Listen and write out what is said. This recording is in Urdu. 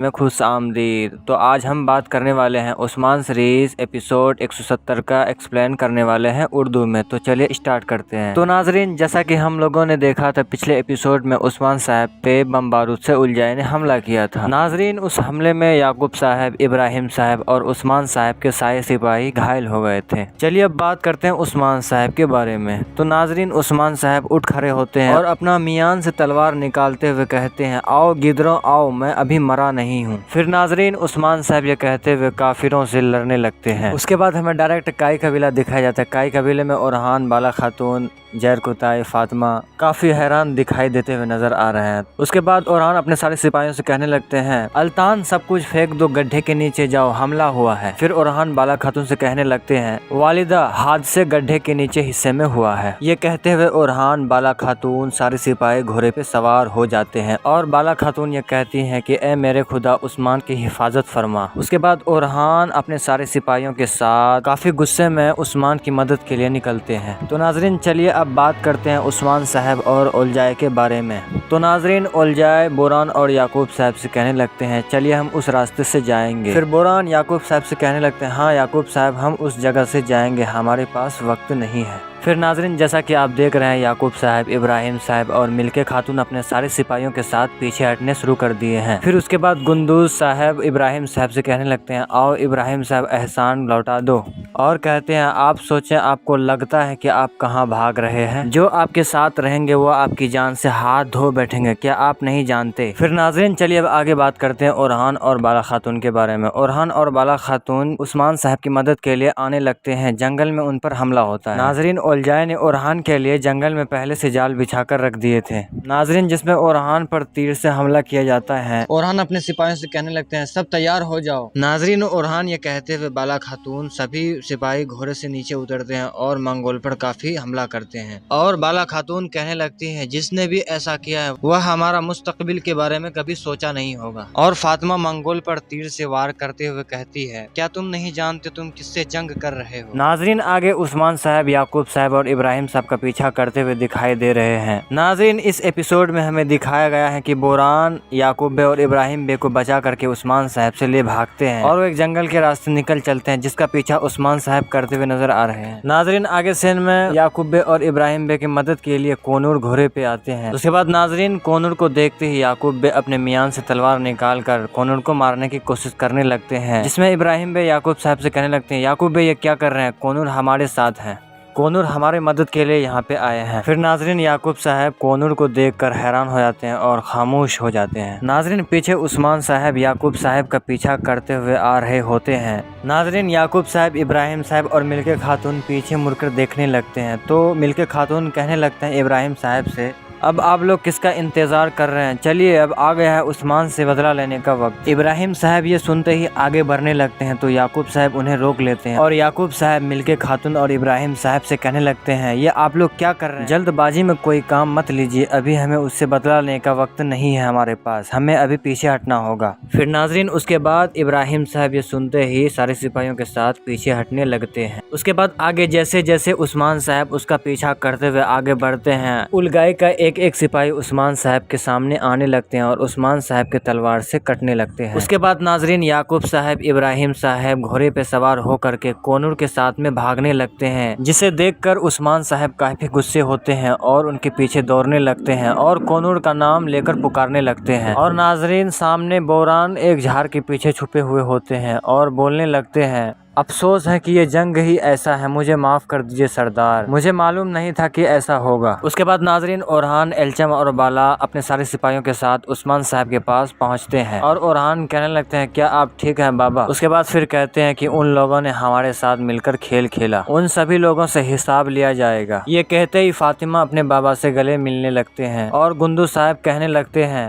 میں خوش آمدید۔ تو آج ہم بات کرنے والے ہیں عثمان سیریز ایپیسوڈ 170 کا ایکسپلین کرنے والے ہیں اردو میں۔ تو چلیے اسٹارٹ کرتے ہیں۔ تو ناظرین، جیسا کہ ہم لوگوں نے دیکھا تھا پچھلے ایپیسوڈ میں عثمان صاحب پہ بم بارود سے الجائے نے حملہ کیا تھا۔ ناظرین، اس حملے میں یعقوب صاحب، ابراہیم صاحب اور عثمان صاحب کے سارے سپاہی گھائل ہو گئے تھے۔ چلیے اب بات کرتے ہیں عثمان صاحب کے بارے میں۔ تو ناظرین، عثمان صاحب اٹھ کھڑے ہوتے ہیں اور اپنا میان سے تلوار نکالتے ہوئے کہتے ہیں، آؤ گدروں آؤ، میں ابھی مرا نہیں ہوں۔ پھر ناظرین، عثمان صاحب یہ کہتے ہوئے کافروں سے لڑنے لگتے ہیں۔ اس کے بعد ہمیں ڈائریکٹ کائی قبیلہ دکھایا جاتا ہے۔ کائی قبیلے میں اورحان، بالا خاتون، جیر کوتائی، فاطمہ کافی حیران دکھائی دیتے ہوئے نظر آ رہے ہیں۔ اس کے بعد اورحان اپنے سارے سپاہیوں سے کہنے لگتے ہیں، الطان سب کچھ پھینک دو، گڈھے کے نیچے جاؤ، حملہ ہوا ہے۔ پھر اورحان بالا خاتون سے کہنے لگتے ہیں، والدہ حادثے گڈھے کے نیچے حصے میں ہوا ہے۔ یہ کہتے ہوئے اورحان، بالا خاتون سارے سپاہی گھوڑے پہ سوار ہو جاتے ہیں اور بالا خاتون یہ کہتی ہیں کہ اے میرے خدا، عثمان کی حفاظت فرما۔ اس کے بعد اورحان اپنے سارے سپاہیوں کے ساتھ کافی غصے میں عثمان کی مدد کے لیے نکلتے ہیں۔ تو ناظرین، چلیے اب بات کرتے ہیں عثمان صاحب اور اولجائے کے بارے میں۔ تو ناظرین، اولجائے بوران اور یعقوب صاحب سے کہنے لگتے ہیں، چلیے ہم اس راستے سے جائیں گے۔ پھر بوران یعقوب صاحب سے کہنے لگتے ہیں، ہاں یعقوب صاحب، ہم اس جگہ سے جائیں گے، ہمارے پاس وقت نہیں ہے۔ پھر ناظرین، جیسا کہ آپ دیکھ رہے ہیں، یعقوب صاحب، ابراہیم صاحب اور ملکہ خاتون اپنے سارے سپاہیوں کے ساتھ پیچھے ہٹنے شروع کر دیے ہیں۔ پھر اس کے بعد گندوز صاحب ابراہیم صاحب سے کہنے لگتے ہیں، آؤ ابراہیم صاحب، احسان لوٹا دو، اور کہتے ہیں، آپ سوچیں، آپ کو لگتا ہے کہ آپ کہاں بھاگ رہے ہیں؟ جو آپ کے ساتھ رہیں گے وہ آپ کی جان سے ہاتھ دھو بیٹھیں گے، کیا آپ نہیں جانتے؟ پھر ناظرین، چلیے اب آگے بات کرتے ہیں اورحان اور بالا خاتون کے بارے میں۔ اورحان اور بالا خاتون عثمان صاحب کی مدد کے لیے آنے لگتے ہیں۔ جنگل میں ان پر حملہ ہوتا ہے۔ ناظرین، اولجائے نے اورحان کے لیے جنگل میں پہلے سے جال بچھا کر رکھ دیے تھے، ناظرین، جس میں اورحان پر تیر سے حملہ کیا جاتا ہے۔ اورحان اپنے سپاہیوں سے کہنے لگتے ہیں، سب تیار ہو جاؤ۔ ناظرین، اورحان یہ کہتے ہوئے بالا خاتون سبھی سپاہی گھوڑے سے نیچے اترتے ہیں اور منگول پر کافی حملہ کرتے ہیں، اور بالا خاتون کہنے لگتی ہیں، جس نے بھی ایسا کیا ہے وہ ہمارا مستقبل کے بارے میں کبھی سوچا نہیں ہوگا۔ اور فاطمہ منگول پر تیر سے وار کرتے ہوئے کہتی ہے، کیا تم نہیں جانتے تم کس سے جنگ کر رہے ہو؟ ناظرین، آگے عثمان صاحب، یعقوب صاحب اور ابراہیم صاحب کا پیچھا کرتے ہوئے دکھائی دے رہے ہیں۔ ناظرین، اس ایپیسوڈ میں ہمیں دکھایا گیا ہے کہ بوران یعقوب بے اور ابراہیم بے کو بچا کر کے عثمان صاحب سے لے بھاگتے ہیں اور وہ ایک جنگل کے راستے نکل چلتے ہیں، جس کا پیچھا عثمان صاحب کرتے ہوئے نظر آ رہے ہیں۔ ناظرین، آگے سین میں یعقوب بے اور ابراہیم بے کی مدد کے لیے کونور گھوڑے پہ آتے ہیں۔ اس کے بعد ناظرین، کونور کو دیکھتے ہی یعقوب بے اپنے میان سے تلوار نکال کر کونور کو مارنے کی کوشش کرنے لگتے ہیں، جس میں ابراہیم بے یعقوب صاحب سے کہنے لگتے ہیں، یعقوب بے یہ کیا کر رہے ہیں؟ کونور ہمارے ساتھ ہیں، کونور ہمارے مدد کے لیے یہاں پہ آئے ہیں۔ پھر ناظرین، یعقوب صاحب کونور کو دیکھ کر حیران ہو جاتے ہیں اور خاموش ہو جاتے ہیں۔ ناظرین، پیچھے عثمان صاحب یعقوب صاحب کا پیچھا کرتے ہوئے آ رہے ہوتے ہیں۔ ناظرین، یعقوب صاحب، ابراہیم صاحب اور ملکہ خاتون پیچھے مڑ کر دیکھنے لگتے ہیں۔ تو ملکہ خاتون کہنے لگتے ہیں ابراہیم صاحب سے، اب آپ لوگ کس کا انتظار کر رہے ہیں؟ چلیے، اب آ گیا ہے عثمان سے بدلہ لینے کا وقت۔ ابراہیم صاحب یہ سنتے ہی آگے بڑھنے لگتے ہیں، تو یعقوب صاحب انہیں روک لیتے ہیں اور یعقوب صاحب ملکہ خاتون اور ابراہیم صاحب سے کہنے لگتے ہیں، یہ آپ لوگ کیا کر رہے ہیں؟ جلد بازی میں کوئی کام مت لیجیے، ابھی ہمیں اس سے بدلہ لینے کا وقت نہیں ہے ہمارے پاس، ہمیں ابھی پیچھے ہٹنا ہوگا۔ پھر ناظرین، اس کے بعد ابراہیم صاحب یہ سنتے ہی سارے سپاہیوں کے ساتھ پیچھے ہٹنے لگتے ہیں۔ اس کے بعد آگے جیسے جیسے عثمان صاحب اس کا پیچھا کرتے ہوئے آگے بڑھتے ہیں، اولجائے کا ایک سپاہی عثمان صاحب کے سامنے آنے لگتے ہیں اور عثمان صاحب کے تلوار سے کٹنے لگتے ہیں۔ اس کے بعد ناظرین، یعقوب صاحب، ابراہیم صاحب گھوڑے پہ سوار ہو کر کے کونور کے ساتھ میں بھاگنے لگتے ہیں، جسے دیکھ کر عثمان صاحب کافی غصے ہوتے ہیں اور ان کے پیچھے دوڑنے لگتے ہیں اور کونور کا نام لے کر پکارنے لگتے ہیں۔ اور ناظرین، سامنے بوران ایک جھاڑ کے پیچھے چھپے ہوئے ہوتے ہیں اور بولنے لگتے ہیں، افسوس ہے کہ یہ جنگ ہی ایسا ہے، مجھے معاف کر دیجئے سردار، مجھے معلوم نہیں تھا کہ ایسا ہوگا۔ اس کے بعد ناظرین، اورحان، ایلچم اور بالا اپنے سارے سپاہیوں کے ساتھ عثمان صاحب کے پاس پہنچتے ہیں اور اورحان کہنے لگتے ہیں، کیا آپ ٹھیک ہیں بابا؟ اس کے بعد پھر کہتے ہیں کہ ان لوگوں نے ہمارے ساتھ مل کر کھیل کھیلا، ان سبھی لوگوں سے حساب لیا جائے گا۔ یہ کہتے ہی فاطمہ اپنے بابا سے گلے ملنے لگتے ہیں اور گندو صاحب کہنے لگتے ہیں،